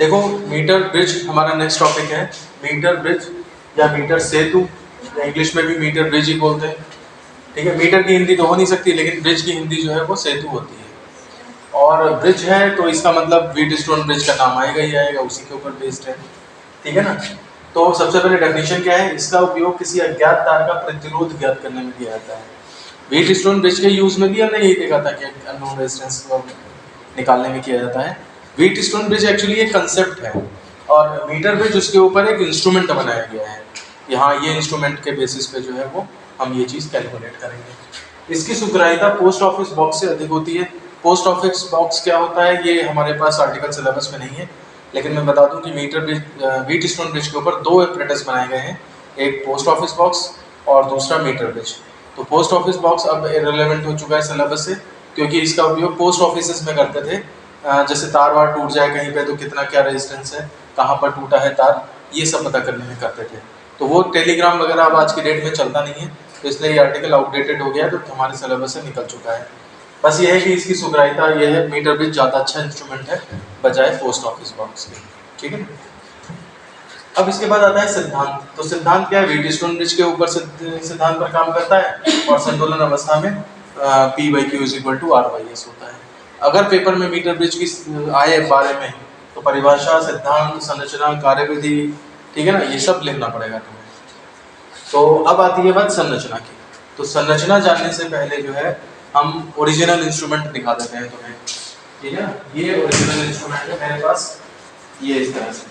देखो metre bridge हमारा next topic है। मीटर ब्रिज या मीटर सेतु, इंग्लिश में भी मीटर ब्रिज ही बोलते हैं। ठीक है, मीटर की हिंदी तो हो नहीं सकती, लेकिन ब्रिज की हिंदी जो है वो सेतु होती है। और ब्रिज है तो इसका मतलब व्हीटस्टोन ब्रिज का नाम आएगा ही आएगा, उसी के ऊपर बेस्ड है। ठीक है ना। तो सबसे पहले डेफिनेशन क्या है, इसका उपयोग किसी अज्ञात तार का प्रतिरोध ज्ञात करने में किया जाता है। व्हीटस्टोन ब्रिज के यूज में भी हमने यही देखा था कि अननोन रेजिस्टेंस को निकालने में किया जाता है। व्हीटस्टोन ब्रिज एक्चुअली एक कंसेप्ट है और मीटर ब्रिज उसके ऊपर एक इंस्ट्रूमेंट बनाया गया है। यहाँ ये इंस्ट्रूमेंट के बेसिस पे जो है वो हम ये चीज़ कैलकुलेट करेंगे। इसकी सुग्राह्यता पोस्ट ऑफिस बॉक्स से अधिक होती है। पोस्ट ऑफिस बॉक्स क्या होता है ये हमारे पास आर्टिकल सिलेबस में नहीं है, लेकिन मैं बता दूं कि मीटर ब्रिज व्हीटस्टोन ब्रिज के ऊपर दो एपरेटस बनाए गए हैं, एक पोस्ट ऑफिस बॉक्स और दूसरा मीटर ब्रिज। तो पोस्ट ऑफिस बॉक्स अब इररिलेवेंट हो चुका है सिलेबस से, क्योंकि इसका उपयोग पोस्ट ऑफिस में करते थे। जैसे तार वार टूट जाए कहीं पे तो कितना क्या रेजिस्टेंस है, कहाँ पर टूटा है तार, ये सब पता करने में करते थे। तो वो टेलीग्राम वगैरह अब आज की डेट में चलता नहीं है, तो इसलिए ये आर्टिकल आउटडेटेड हो गया है, तो हमारे सिलेबस से निकल चुका है। बस ये है कि इसकी सुग्राह्यता ये है, मीटर ब्रिज ज़्यादा अच्छा इंस्ट्रूमेंट है बजाय पोस्ट ऑफिस बॉक्स के। ठीक है। अब इसके बाद आता है सिद्धांत। तो सिद्धांत क्या है, व्हीटस्टोन ब्रिज के ऊपर सिद्धांत पर काम करता है और संतुलन अवस्था में P/Q = R/S होता है। अगर पेपर में मीटर ब्रिज की आए बारे में तो परिभाषा, सिद्धांत, संरचना, कार्यविधि, ठीक है ना, ये सब लिखना पड़ेगा तुम्हें। तो अब आती है बात संरचना की। तो संरचना जानने से पहले जो है हम ओरिजिनल इंस्ट्रूमेंट दिखा देते हैं तुम्हें। ठीक है ना, ये ओरिजिनल इंस्ट्रूमेंट है मेरे पास, ये इस तरह से,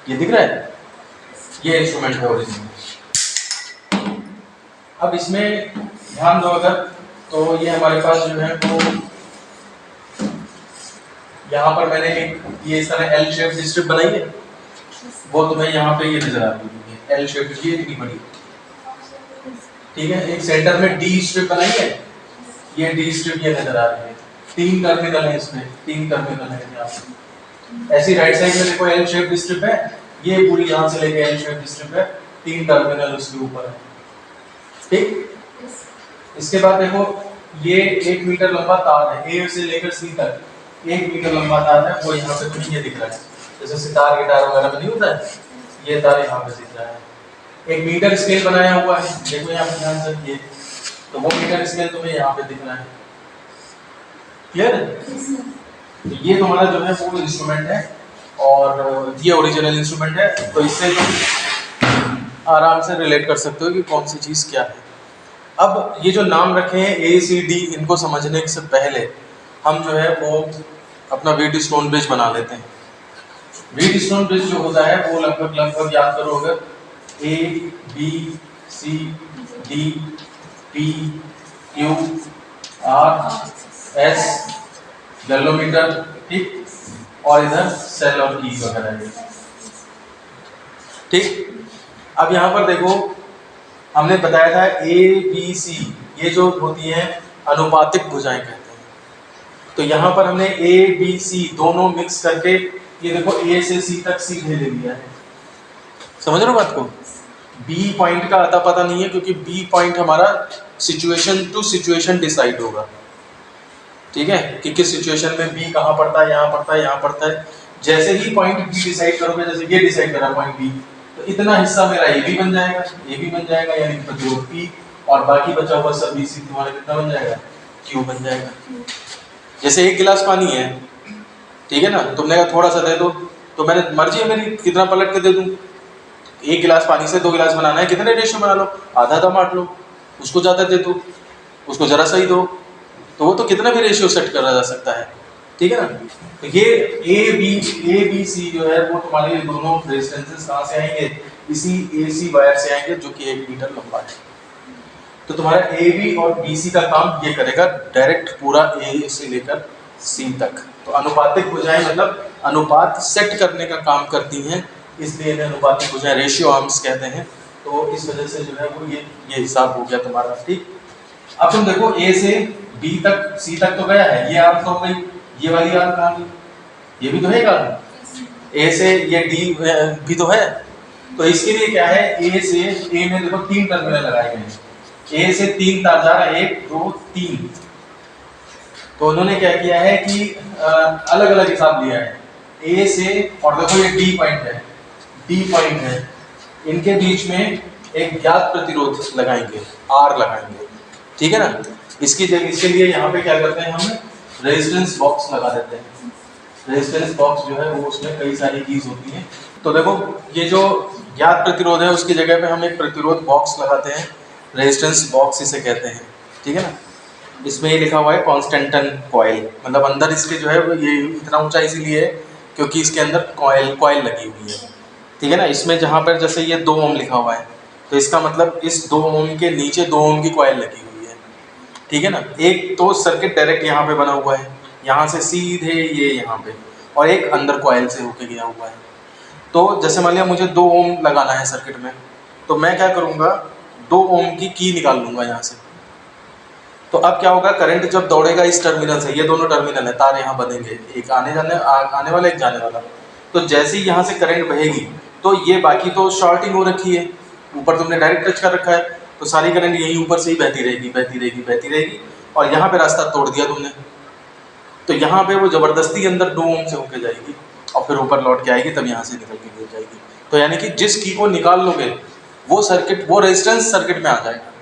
ये दिख रहा है, ये इंस्ट्रूमेंट है ओरिजिनल। अब इसमें ध्यान दो अगर, तो ये हमारे पास जो है वो यहाँ पर मैंने एक ये इस तरह एल शेप स्ट्रिप बनाई है, वो तुम्हें यहाँ पे ये नजर आ रही है एल शेप, ये इतनी बड़ी। ठीक है, एक सेंटर में डी स्ट्रिप बनाई है, ये डी स्ट्रिप ये नजर आ रही है। 3 टर्मिनल है इसमें, 3 टर्मिनल है यहाँ पे। ऐसी राइट साइड में देखो एल शेप स्ट्रिप है, ये पूरी यहाँ से लेके एल शेप स्ट्रिप है, 3 टर्मिनल उसके ऊपर है। ठीक, इसके बाद देखो ये 1 मीटर लंबा तार है, ए से लेकर सी तक 1 मीटर लंबा तार है, वो यहाँ पे तुम्हें ये दिख रहा है, जैसे सितार गिटार वगैरह में नहीं होता है, ये तार यहाँ पे दिख रहा है। एक मीटर स्केल बनाया हुआ है, देखो यहाँ पे ध्यान से, ये तो वो मीटर स्केल तुम्हें यहाँ पे दिख रहा है। क्लियर है? तो ये तुम्हारा जो है वो इंस्ट्रूमेंट है और ये ओरिजिनल इंस्ट्रूमेंट है, तो इससे तुम आराम से रिलेट कर सकते हो कि कौन सी चीज़ क्या है। अब ये जो नाम रखे हैं ए सी डी, इनको समझने से पहले हम जो है वो अपना व्हीटस्टोन ब्रिज बना लेते हैं। व्हीटस्टोन ब्रिज जो होता है वो लगभग याद करो, अगर A B C D P Q R S गैलोमीटर, ठीक, और इधर सेल और की वगैरह। ठीक, अब यहाँ पर देखो हमने बताया था ए बी सी, ये जो होती हैं अनुपातिक भुजाएं कहते हैं। तो यहाँ पर हमने ए बी सी दोनों मिक्स करके ये देखो ए से सी तक सीधे ले लिया है। समझ रहे हो बात को? बी पॉइंट का अता पता नहीं है, क्योंकि बी पॉइंट हमारा सिचुएशन टू सिचुएशन डिसाइड होगा। ठीक है, कि किस सिचुएशन में बी कहाँ पड़ता है, यहाँ पड़ता है, यहाँ पड़ता है। जैसे ही पॉइंट बी डिसाइड करोगे, जैसे ये डिसाइड करा पॉइंट बी, तो इतना हिस्सा मेरा ए बी बन जाएगा, ए बी बन जाएगा, यानी जो पी और बाकी बचा हुआ सब बी सी तुम्हारा कितना बन जाएगा, क्यू बन जाएगा। जैसे 1 गिलास पानी है, ठीक है ना, तुमने कहा थोड़ा सा दे दो, तो मैंने मर्जी है मेरी कितना पलट के दे दूं। 1 गिलास पानी से 2 गिलास बनाना है, कितने रेशियो बना लो, आधा आधा बांट लो, उसको ज़्यादा दे दो, उसको ज़रा सा ही दो, तो वो तो कितना भी रेशियो सेट करा जा सकता है। ठीक है ना। तो ये ए बी सी जो है वो तुम्हारे दोनों रेजिस्टेंसेस कहाँ से आएंगे, इसी ए सी वायर से आएंगे, जो कि 1 मीटर लंबा है। तो तुम्हारा ए बी और बी सी का काम ये करेगा डायरेक्ट पूरा ए से लेकर सी तक। तो अनुपातिक भुजाएं मतलब अनुपात सेट करने का काम करती हैं, इसलिए इन्हें अनुपातिक भुजाएं, रेशियो आर्म्स कहते हैं। तो इस वजह से जो है वो ये हिसाब हो गया तुम्हारा। ठीक, अब तुम देखो ए से बी तक सी तक तो गया है, ये आर्म तो हो गई, ये वाली आर्म कहाँ गई, ये भी तो है आर्म। ए से ये डी भी तो है, तो इसके लिए क्या है, ए से ए में देखो 3 टर्मिनल लगाए गए हैं, ए से 3 तार जा रहा है, 1 2 3, तो उन्होंने क्या किया है कि अलग अलग हिसाब लिया है ए से, और देखो ये डी पॉइंट है, इनके बीच में एक ज्ञात प्रतिरोध लगाएंगे, आर लगाएंगे, ठीक है ना। इसकी जगह, इसके लिए यहाँ पे क्या करते हैं, हम रेजिस्टेंस बॉक्स लगा देते हैं। रेजिस्टेंस बॉक्स जो है वो, उसमें कई सारी चीज होती है। तो देखो ये जो ज्ञात प्रतिरोध है उसकी जगह पे हम एक प्रतिरोध बॉक्स लगाते हैं, रेजिस्टेंस बॉक्स इसे कहते हैं, ठीक है ना। इसमें ये लिखा हुआ है कॉन्स्टेंटन कॉइल, मतलब अंदर इसके जो है वो ये इतना ऊंचा इसीलिए है क्योंकि इसके अंदर कॉइल लगी हुई है, ठीक है ना। इसमें जहाँ पर जैसे ये 2 ओम लिखा हुआ है तो इसका मतलब इस 2 ओम के नीचे 2 ओम की कॉइल लगी हुई है, ठीक है ना। एक तो सर्किट डायरेक्ट यहाँ पे बना हुआ है, यहाँ से सीधे ये यहाँ पे, और एक अंदर कॉइल से होके गया हुआ है। तो जैसे मान लिया मुझे 2 ओम लगाना है सर्किट में, तो मैं क्या करूँगा, 2 ओम की निकाल लूँगा यहाँ से। तो अब क्या होगा, करंट जब दौड़ेगा इस टर्मिनल से, ये दोनों टर्मिनल है, तार यहाँ बनेंगे, एक आने वाला एक जाने वाला। तो जैसे ही यहाँ से करंट बहेगी तो ये बाकी तो शॉर्टिंग हो रखी है, ऊपर तुमने डायरेक्ट टच कर रखा है, तो सारी करंट यही ऊपर से ही बहती रहेगी और यहाँ पे रास्ता तोड़ दिया तुमने, तो यहाँ पे वो जबरदस्ती अंदर 2 ओम से होके जाएगी और फिर ऊपर लौट के आएगी, तब यहाँ से निकल के गिर जाएगी। तो यानी कि जिस की को निकाल लोगे वो रेजिस्टेंस सर्किट में आ जाएगा।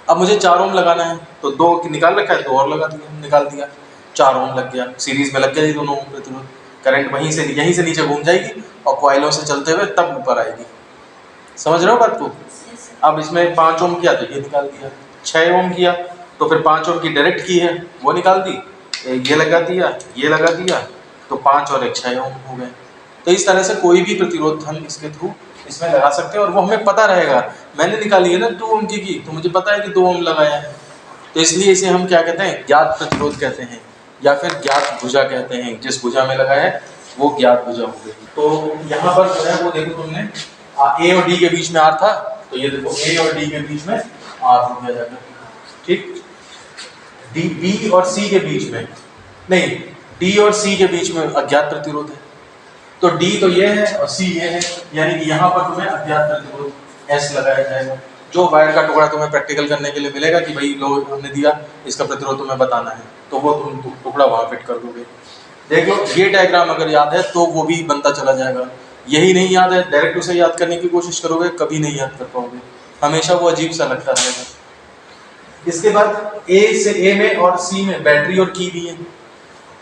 अब मुझे 4 ओम लगाना है तो 2 निकाल रखा है, 2 और लगा दिया, निकाल दिया, 4 ओम लग गया, सीरीज में लग गया ये दोनों ओम प्रतिरोध। करंट यहीं से नीचे घूम जाएगी और कॉइलों से चलते हुए तब ऊपर आएगी। समझ रहे हो बात को। अब इसमें 5 ओम किया तो ये निकाल दिया, 6 ओम किया तो फिर 5 ओम की डायरेक्ट की है वो निकाल दी, ये लगा दिया, तो 5 और 1 6 ओम हो गए। तो इस तरह से कोई भी प्रतिरोध हम इसके थ्रू इसमें लगा सकते हैं और वो हमें पता रहेगा। मैंने निकाली है ना 2 ओम की, तो मुझे पता है कि 2 ओम लगाया है, तो इसलिए इसे हम क्या कहते हैं, ज्ञात प्रतिरोध कहते हैं या फिर ज्ञात भुजा कहते हैं। जिस भुजा में लगा है वो ज्ञात भुजा हो गई। तो यहाँ पर जो है वो देखो तुमने ए और डी के बीच में आर था, तो ये देखो ए और डी के बीच में आर हो गया जाकर, ठीक। डी बी और सी के बीच में नहीं, डी और सी के बीच में अज्ञात प्रतिरोध है, तो डी तो ये है और सी ये है, यानी कि यहाँ पर तुम्हें अज्ञात प्रतिरोध एस लगाया जाएगा। जो वायर का टुकड़ा तुम्हें प्रैक्टिकल करने के लिए मिलेगा कि भाई लो हमने दिया, इसका प्रतिरोध तुम्हें बताना है, तो वो तुम टुकड़ा वहाँ फिट कर दोगे। देख लो ये डायग्राम अगर याद है तो वो भी बनता चला जाएगा। यही नहीं याद है, डायरेक्ट उसे याद करने की कोशिश करोगे, कभी नहीं याद कर पाओगे, हमेशा वो अजीब सा लगता रहेगा। इसके बाद ए में और सी में बैटरी और की भी है,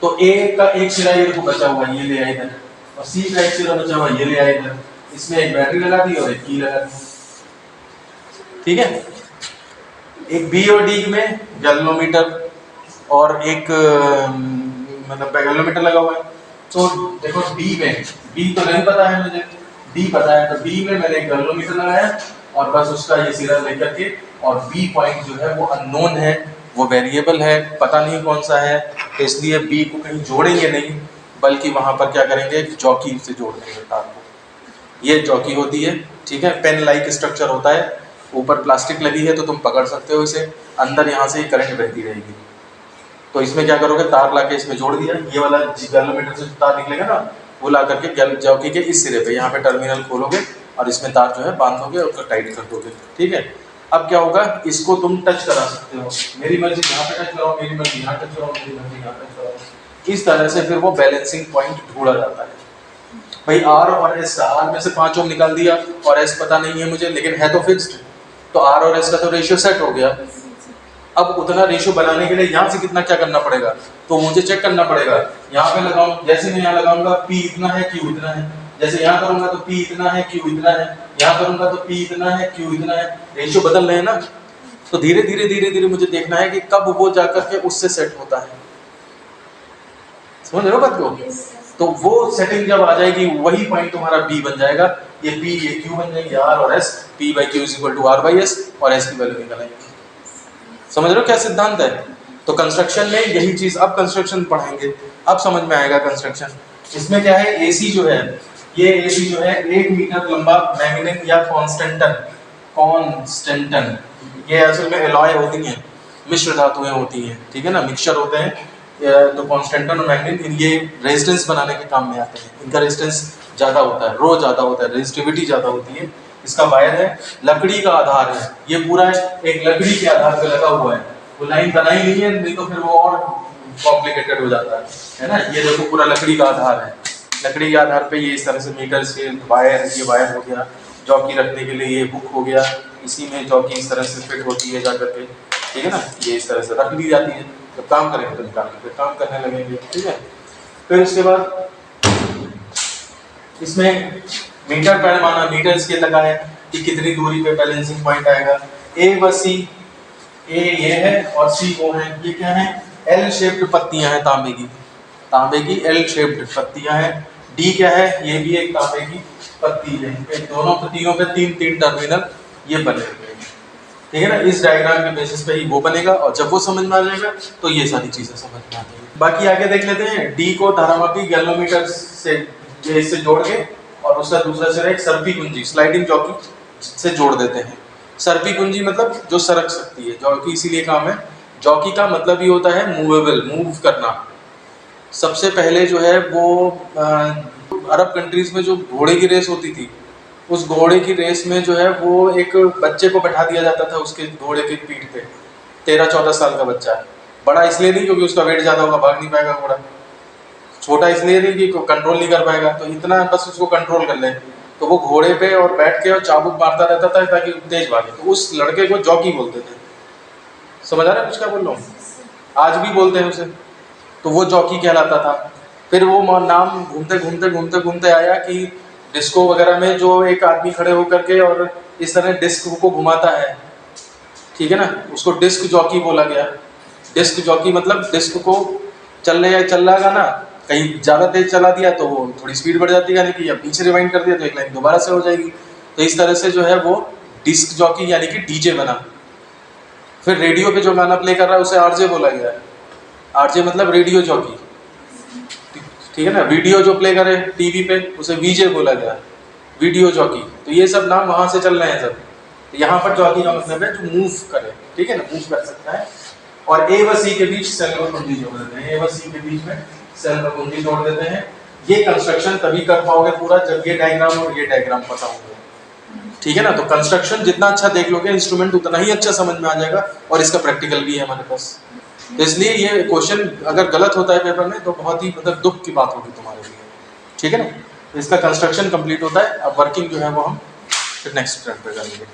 तो ए का एक सिरा ये देखो बचा हुआ, ये ले आए इधर, और सी का एक सिरा बचा हुआ, ये ले आए इधर। इसमें एक बैटरी लगा दी और एक की लगा दी, ठीक है। एक बी और डी में गैल्वेनोमीटर और एक मतलब गैल्वेनोमीटर लगा हुआ है। तो देखो डी में, बी तो नहीं पता है मुझे, डी पता है, तो बी में मैंने एक गैल्वेनोमीटर लगाया और बस उसका ये सिरा लेकर के, और बी पॉइंट जो है वो अननोन है, वो वेरिएबल है, पता नहीं कौन सा है, तो इसलिए बी को कहीं जोड़ेंगे नहीं, बल्कि वहां पर क्या करेंगे, जॉकी से जोड़ देंगे तार को। ये जॉकी होती है, ठीक है, पेन लाइक स्ट्रक्चर होता है, ऊपर प्लास्टिक लगी है तो तुम पकड़ सकते हो इसे, अंदर यहाँ से करंट बहती रहेगी। तो इसमें क्या करोगे, तार ला के इसमें जोड़ दिया, ये वाला गैल्वेनोमीटर से तार निकलेगा ना, वो ला करके जॉकी के इस सिरे पे यहाँ पे टर्मिनल खोलोगे और इसमें तार जो है बांधोगे और टाइट कर दोगे, ठीक है। अब क्या होगा, इसको तुम टच करा सकते हो, मेरी मर्जी यहाँ पे टच कराओ, मेरी मर्जी यहाँ टच कराओ, मेरी मर्जी यहाँ टच कराओ। इस तरह से फिर वो बैलेंसिंग पॉइंट ढूंढा जाता है। भाई आर और एस का, आर में से 5 ओम निकाल दिया और एस पता नहीं है मुझे, लेकिन है तो फिक्स्ड, तो आर और एस का तो रेशियो सेट हो गया। अब उतना रेशियो बनाने के लिए यहाँ से कितना क्या करना पड़ेगा, तो मुझे चेक करना पड़ेगा। यहाँ पे लगाऊं, जैसे मैं यहाँ लगाऊंगा पी इतना है, क्यू इतना है, जैसे यहाँ करूंगा तो पी इतना है, क्यू इतना है, यहाँ करूंगा तो पी इतना है, क्यू इतना है, रेशियो बदल रहे हैं ना। तो धीरे धीरे मुझे देखना है कि कब वो जाकर के उससे सेट होता है। समझ रहे हो बात को। तो वो सेटिंग जब आ जाएगी, वही पॉइंट तुम्हारा बी बन जाएगा, ये पी ये क्यू बन जाएगी, आर और S, P by Q is equal to R by S, और एस की वैल्यू निकल आएगी। समझ रहे हो क्या सिद्धांत है। तो कंस्ट्रक्शन में यही चीज, अब कंस्ट्रक्शन पढ़ाएंगे, अब समझ में आएगा कंस्ट्रक्शन। इसमें क्या है, एसी जो है, ये एसी जो है 1 मीटर लंबा मैग्नेट या कांस्टेंटन, ये असल में एलॉय होती हैं, मिश्र धातुएं होती हैं, ठीक है ना, मिक्सचर होते हैं। तो कांस्टेंटन और मैग्नेट ये रेजिस्टेंस बनाने के काम में आते हैं, इनका रेजिस्टेंस ज्यादा होता है, रो ज्यादा होता है, रेजिस्टिविटी ज्यादा होती है। इसका वायर है, लकड़ी का आधार है, ये पूरा एक लकड़ी के आधार पे लगा हुआ है, वो लाइन बनाई नहीं है, नहीं तो फिर वो और कॉम्प्लिकेटेड हो जाता है ना। ये देखो पूरा लकड़ी का आधार है, लकड़ी के आधार पे ये इस तरह से मीटर से वायर, ये वायर हो गया, जॉकी रखने के लिए ये हुक हो गया, इसी में जॉकी इस तरह से फिट होती है जाकर के, ठीक है ना। ये इस तरह से रख ली जाती है, जब काम करेंगे तो निकाल के फिर काम करने लगेंगे, ठीक है। फिर उसके बाद इसमें मीटर पैमाना, मीटर स्केल लगा है कि कितनी दूरी पे बैलेंसिंग पॉइंट आएगा। ए व सी, ए ये है और सी वो है। ये क्या है? एल शेप्ड पत्तियां हैं तांबे की, तांबे की एल शेप्ड पत्तियां हैं। डी क्या है? ये भी एक तांबे की पत्ती है। दोनों पत्तियों पे तीन तीन टर्मिनल ये बने हुए हैं, ठीक है ना। इस डायग्राम के बेसिस पे ही वो बनेगा, और जब वो समझ में आ जाएगा तो ये सारी चीजें समझ में आ जाएगी। बाकी आगे देख लेते हैं। डी को धारामापी गैल्वेनोमीटर से इससे जोड़ के, और उसका दूसरा सिरा एक सर्पी कुंजी, स्लाइडिंग जॉकी से जोड़ देते हैं। सर्पी कुंजी मतलब जो सरक सकती है, जॉकी इसीलिए काम है। जॉकी का मतलब ही होता है मूवेबल, मूव करना। सबसे पहले जो है वो अरब कंट्रीज में जो घोड़े की रेस होती थी, उस घोड़े की रेस में जो है वो एक बच्चे को बैठा दिया जाता था उसके घोड़े की पीठ पे, 13-14 साल का बच्चा। बड़ा इसलिए नहीं क्योंकि उसका वेट ज़्यादा होगा, भाग नहीं पाएगा घोड़ा। छोटा इसलिए नहीं कि कंट्रोल नहीं कर पाएगा, तो इतना बस उसको कंट्रोल कर ले, तो वो घोड़े पे और बैठ के और चाबुक मारता रहता था ताकि तेज भागे। तो उस लड़के को जॉकी बोलते थे। समझ आ रहा है कुछ क्या बोल रहा हूँ? आज भी बोलते हैं उसे, तो वो जॉकी कहलाता था। फिर वो नाम घूमते घूमते घूमते घूमते आया कि डिस्को वगैरह में जो एक आदमी खड़े होकर के और इस तरह डिस्क को घुमाता है, ठीक है ना, उसको डिस्क जॉकी बोला गया। डिस्क जॉकी मतलब डिस्क को चल रहा गाना कहीं ज़्यादा तेज चला दिया तो वो थोड़ी स्पीड बढ़ जाती है, यानी कि अब पीछे रिवाइंड कर दिया तो एक लाइन दोबारा से हो जाएगी। तो इस तरह से जो है वो डिस्क जॉकी यानी कि डीजे बना। फिर रेडियो पे जो गाना प्ले कर रहा है उसे आरजे बोला गया। आरजे मतलब रेडियो जॉकी, ठीक है ना। वीडियो जो प्ले करे टीवी पे उसे वीजे बोला गया, वीडियो जॉकी। तो ये सब नाम वहां से चल रहे हैं सब। तो यहाँ पर जॉकी का मतलब है जो मूव करे, ठीक है ना, मूव कर सकता है। और ए व सी के बीच सेल व कुंजी जोड़ देते हैं। ए व सी के बीच में सेल व कुंजी जोड़ देते हैं। ये कंस्ट्रक्शन तभी कर पाओगे पूरा जब ये डायग्राम और ये डायग्राम पता होगा, ठीक है ना। तो कंस्ट्रक्शन जितना अच्छा देख लोगे इंस्ट्रूमेंट उतना ही अच्छा समझ में आ जाएगा, और इसका प्रैक्टिकल भी है हमारे पास। तो इसलिए ये क्वेश्चन अगर गलत होता है पेपर में तो बहुत ही मतलब दुख की बात होगी तुम्हारे लिए, ठीक है ना। तो इसका कंस्ट्रक्शन कंप्लीट होता है। अब वर्किंग जो है वो हम फिर नेक्स्ट टर्न पे करेंगे।